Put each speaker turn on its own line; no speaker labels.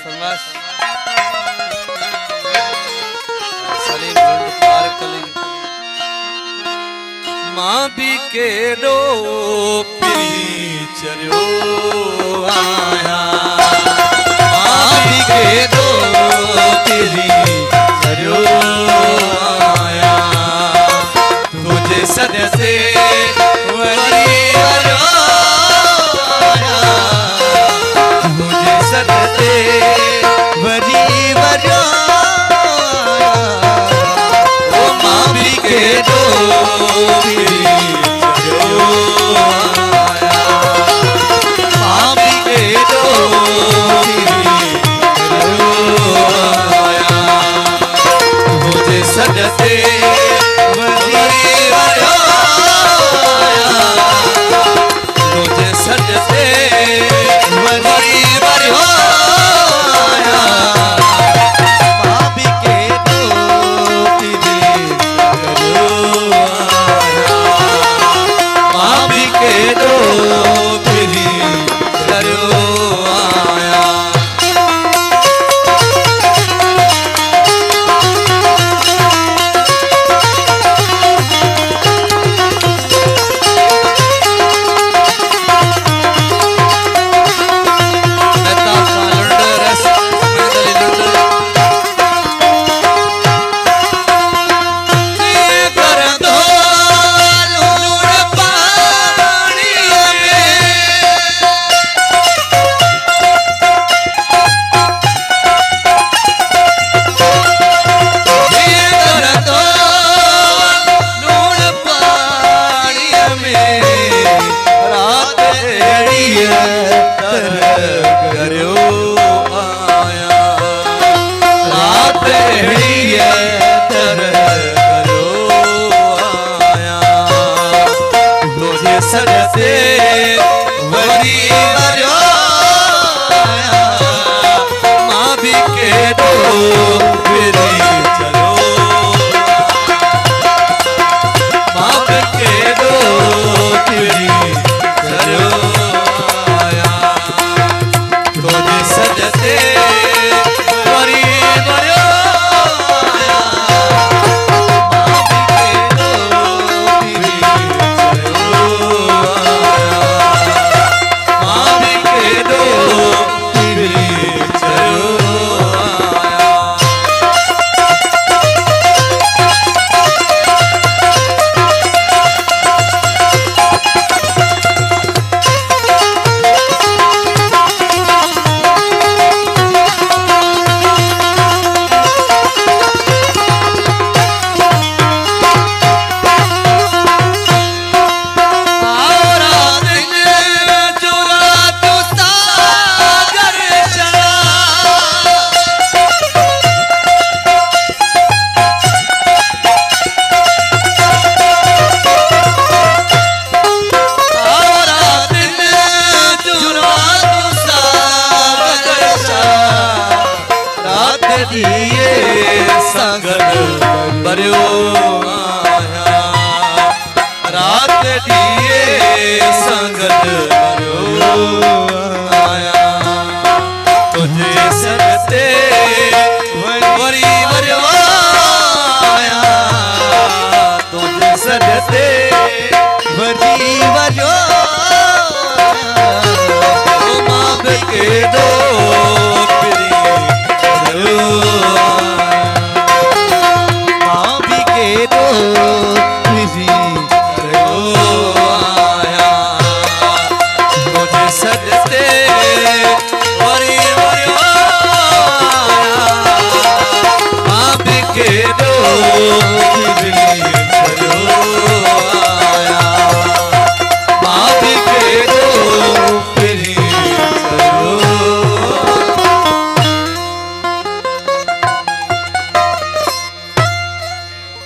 फरमाश सलीम गुंड पार कली मां भी के दो पीरी चरियो आया मां भी के दो पीरी चरियो आया तुझे सद से वरी वरो आया तुझे सद से वरी वरो ओ मां भी के दो सजते मुझे सजते भाभी के दो भाभी के दो भरियो आया रात दिए संगत भरियो आया